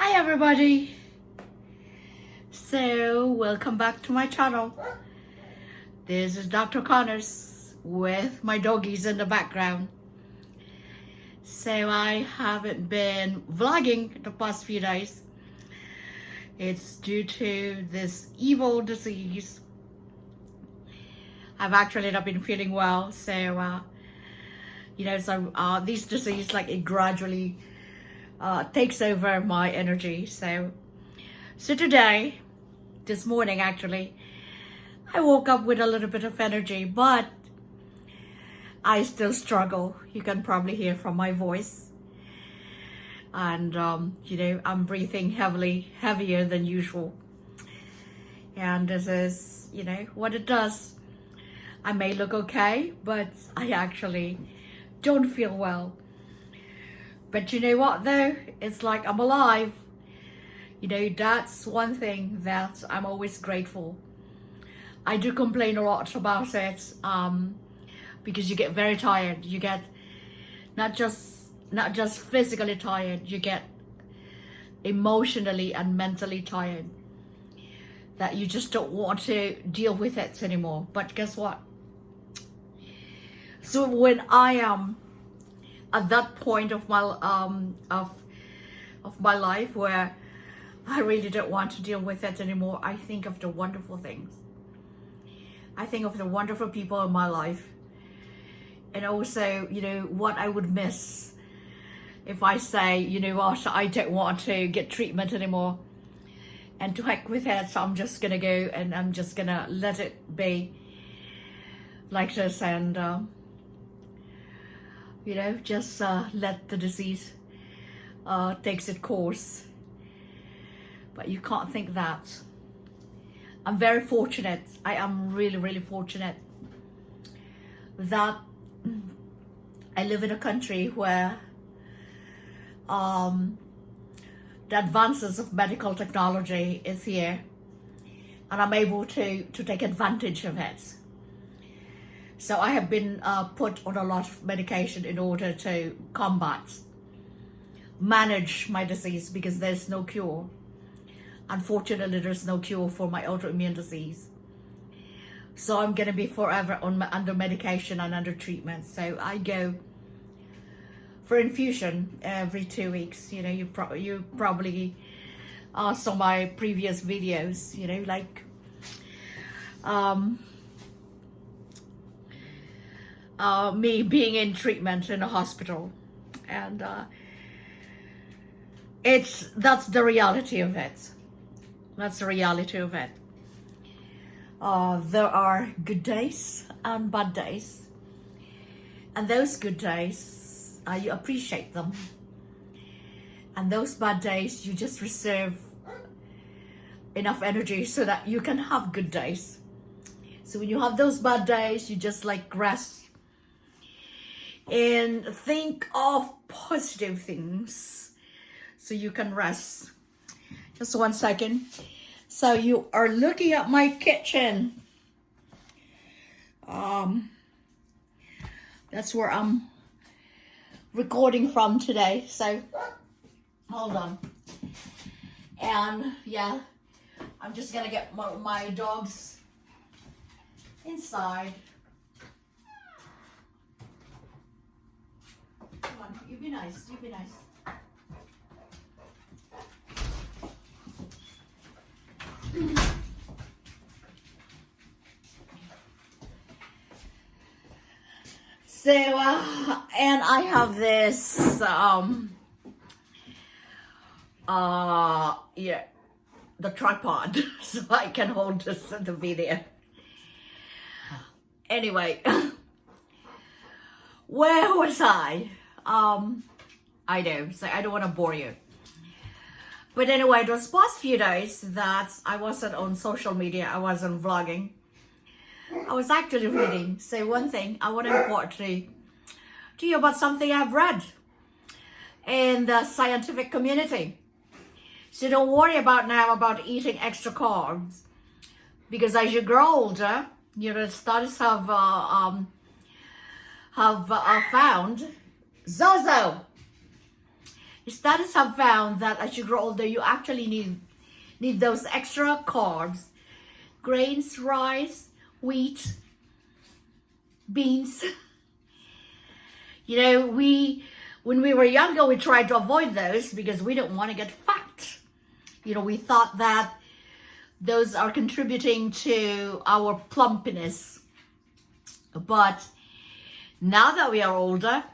Hi everybody. So welcome back to my channel. This is Dr. Connors with my doggies in the background. So I haven't been vlogging the past few days. It's due to this evil disease. I've actually not been feeling well, so this disease, like, it gradually takes over my energy. So today, this morning actually, I woke up with a little bit of energy, but I still struggle. You can probably hear from my voice. And I'm breathing heavier than usual. And this is, what it does. I may look okay, but I actually don't feel well. But you know what though? It's like I'm alive. That's one thing that I'm always grateful. I do complain a lot about it because you get very tired. You get not just physically tired, you get emotionally and mentally tired, that you just don't want to deal with it anymore. But guess what? So when I am at that point of my of my life where I really don't want to deal with it anymore, I think of the wonderful things. I think of the wonderful people in my life, and also, what I would miss if I say, what, I don't want to get treatment anymore, and to heck with it, so I'm just gonna go and I'm just gonna let it be like this, and just let the disease takes its course. But you can't think that. I'm very fortunate. I am really, really fortunate that I live in a country where the advances of medical technology is here, and I'm able to take advantage of it. So I have been put on a lot of medication in order to manage my disease, because there's no cure. Unfortunately, there's no cure for my autoimmune disease. So I'm going to be forever under medication and under treatment. So I go for infusion every 2 weeks. You probably saw my previous videos, me being in treatment in a hospital, and that's the reality of it. That's the reality of it. There are good days and bad days, and those good days, you appreciate them, and those bad days, you just reserve enough energy so that you can have good days. So when you have those bad days, you just rest and think of positive things so you can rest. Just 1 second. So you are looking at my kitchen. That's where I'm recording from today. So hold on. And yeah, I'm just gonna get my dogs inside. Come on, you be nice, you be nice. So, and I have this, the tripod, so I can hold this in the video. Anyway, where was I? I know, so I don't want to bore you. But anyway, it was past few days that I wasn't on social media, I wasn't vlogging. I was actually reading. So one thing I want to report to you about something I've read in the scientific community. So don't worry about eating extra carbs, because as you grow older, studies have found Zozo Studies have found that as you grow older, you actually need those extra carbs, grains, rice, wheat, beans. You know, when we were younger, we tried to avoid those because we didn't want to get fat. You know, we thought that those are contributing to our plumpness. But now that we are older,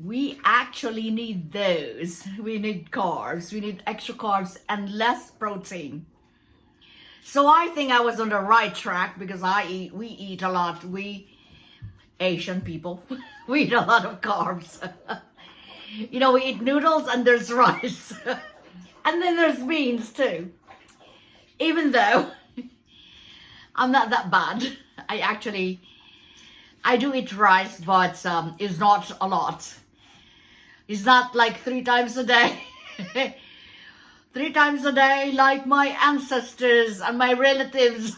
we actually need those. We need carbs. We need extra carbs and less protein. So I think I was on the right track because we eat a lot. We Asian people, we eat a lot of carbs. You know, we eat noodles and there's rice. And then there's beans too. Even though I'm not that bad. I do eat rice, but it's not a lot. It's not like 3 times a day. 3 times a day like my ancestors and my relatives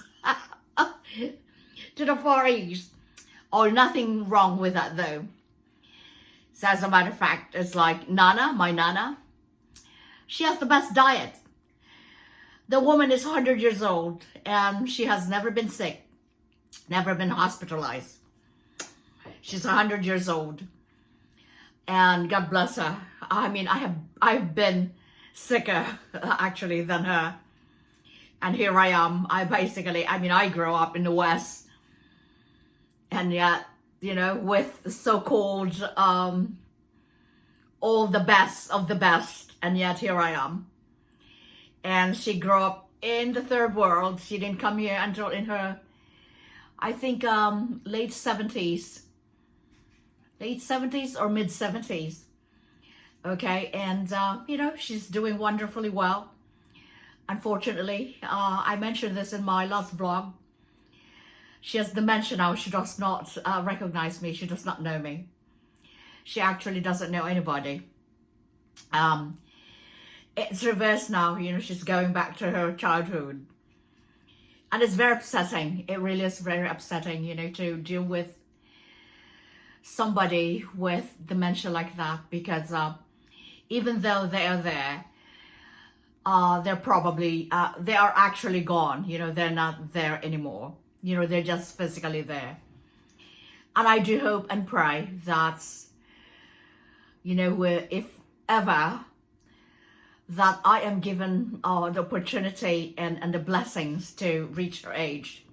to the Far East. Oh, nothing wrong with that though. So as a matter of fact, it's like Nana, my Nana, she has the best diet. The woman is 100 years old and she has never been sick, never been hospitalized. She's 100 years old and God bless her. I mean, I've been sicker actually than her. And here I am. I grew up in the West. And yet, you know, with the so-called all the best of the best, and yet here I am. And she grew up in the third world. She didn't come here until in her, I think, late 70s or mid 70s. Okay, and you know, she's doing wonderfully well. Unfortunately, I mentioned this in my last vlog. She has dementia now. She does not recognize me. She does not know me. She actually doesn't know anybody. It's reversed now. You know, she's going back to her childhood. And it's very upsetting. It really is very upsetting, you know, to deal with somebody with dementia like that. Because even though they are there, they're probably, they are actually gone. You know, they're not there anymore. You know, they're just physically there. And I do hope and pray that, you know, if ever that I am given the opportunity and the blessings to reach her age,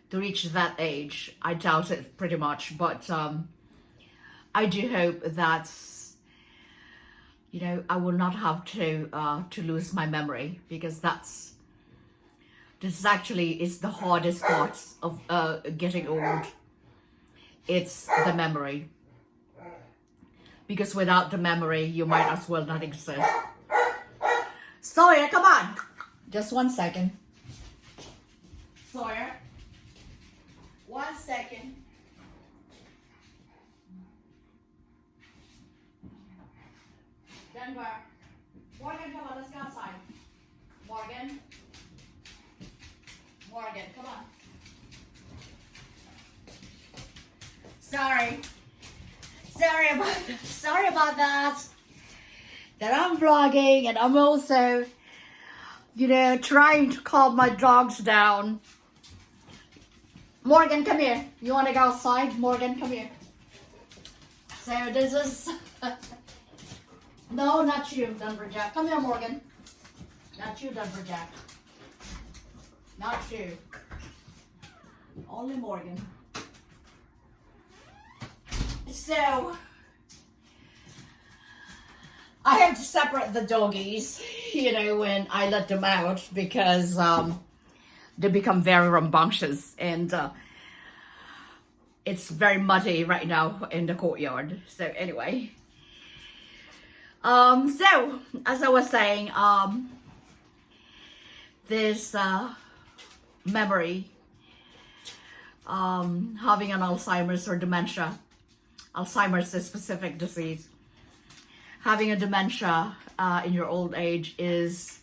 to reach that age. I doubt it pretty much, but I do hope that, you know, I will not have to lose my memory, because this actually is the hardest part of getting old. It's the memory. Because without the memory, you might as well not exist. Sawyer, come on. Just 1 second. Sawyer. 1 second. Denver. Morgan, come on, let's go outside. Morgan. Morgan, come on. Sorry about that. That I'm vlogging and I'm also, you know, trying to calm my dogs down. Morgan, come here. You want to go outside? Morgan, come here. So this is, no, not you, Denver Jack. Come here, Morgan. Not you, Denver Jack. Not you. Only Morgan. So, I have to separate the doggies, you know, when I let them out, because they become very rambunctious, and it's very muddy right now in the courtyard. So anyway, so as I was saying, this memory, having an Alzheimer's or dementia. Alzheimer's is a specific disease. Having a dementia in your old age is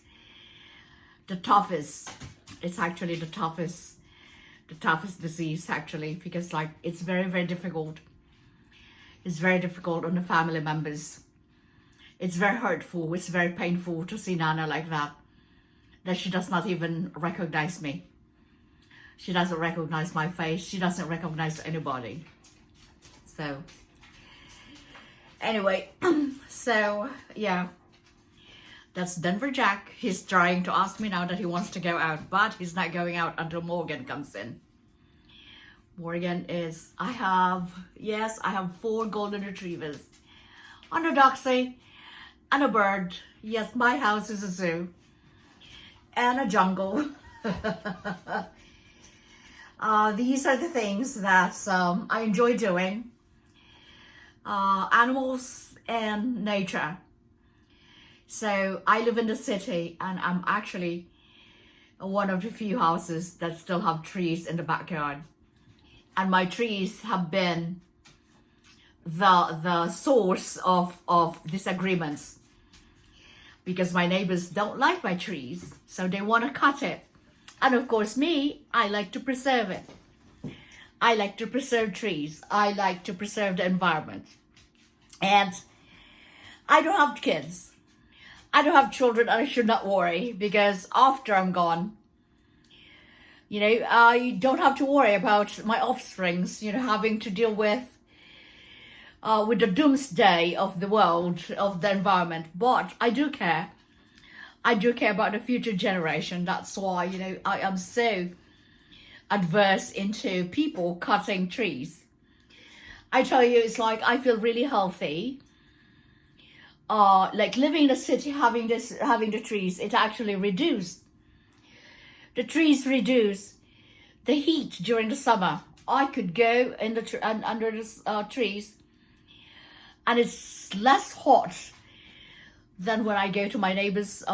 the toughest. It's actually the toughest disease actually, because like it's very, very difficult. It's very difficult on the family members. It's very hurtful. It's very painful to see Nana like that. That she does not even recognize me. She doesn't recognize my face. She doesn't recognize anybody. So, anyway, so yeah, that's Denver Jack. He's trying to ask me now that he wants to go out, but he's not going out until Morgan comes in. Morgan is, I have 4 golden retrievers, and a doxy, and a bird. Yes, my house is a zoo, and a jungle. These are the things that I enjoy doing. Animals and nature. So I live in the city, and I'm actually one of the few houses that still have trees in the backyard. And my trees have been the source of disagreements, because my neighbors don't like my trees, so they want to cut it. And of course me, I like to preserve it. I like to preserve trees. I like to preserve the environment. And I don't have kids. I don't have children, and I should not worry, because after I'm gone, I don't have to worry about my offsprings, having to deal with the doomsday of the world, of the environment. But I do care. I do care about the future generation. That's why, I am so adverse into people cutting trees. I tell you, it's like I feel really healthy. Like living in the city, having the trees, it actually reduced. The trees reduce the heat during the summer. I could go in the under the trees, and it's less hot than when I go to my neighbor's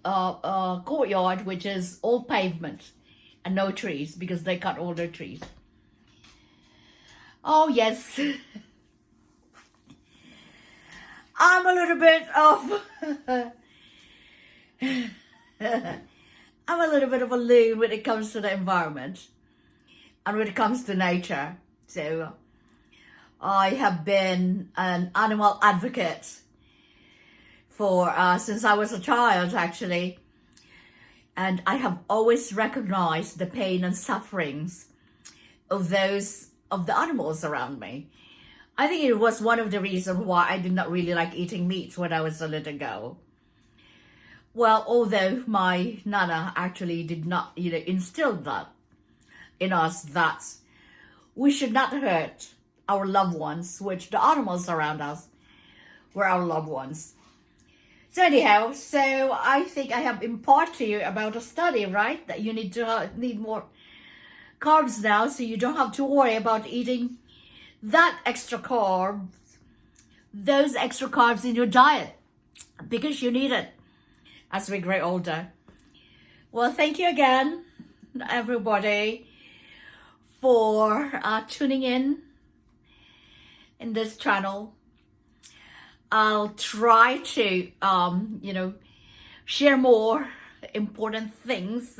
courtyard, which is all pavement and no trees, because they cut all their trees. Oh yes, I'm a little bit of a loon when it comes to the environment and when it comes to nature. So I have been an animal advocate for since I was a child, actually, and I have always recognized the pain and sufferings of the animals around me. I think it was one of the reasons why I did not really like eating meat when I was a little girl. Well, although my Nana actually did not, instill that in us, that we should not hurt our loved ones, which the animals around us were our loved ones. So anyhow, so I think I have imparted to you about a study, right? That you need more carbs now, so you don't have to worry about eating those extra carbs in your diet, because you need it as we grow older. Well, thank you again, everybody, for tuning in this channel. I'll try to, share more important things.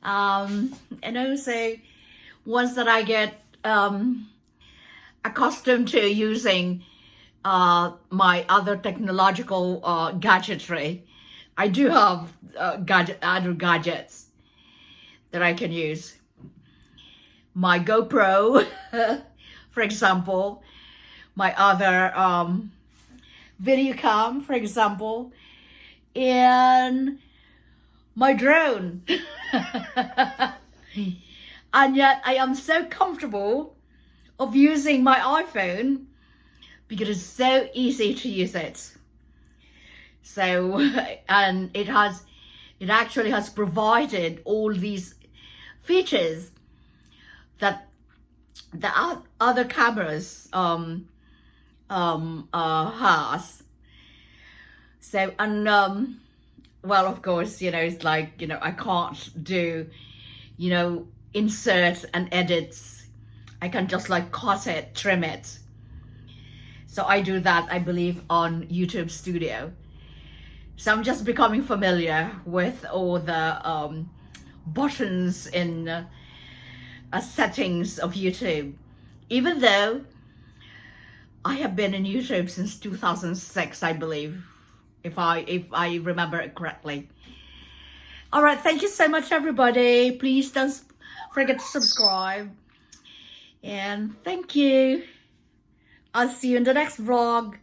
And also, once that I get accustomed to using my other technological gadgetry, I do have other gadgets that I can use. My GoPro, for example, my other video cam, for example, and my drone. And yet I am so comfortable of using my iPhone because it's so easy to use it. So, and it actually has provided all these features that the other cameras has. So, and well, of course, it's like, I can't do, insert and edits. I can just like cut it, trim it. So I do that, I believe, on YouTube Studio. So I'm just becoming familiar with all the buttons in settings of YouTube. Even though I have been in YouTube since 2006, I believe, if I remember it correctly. All right, thank you so much, everybody. Please don't forget to subscribe. And thank you. I'll see you in the next vlog.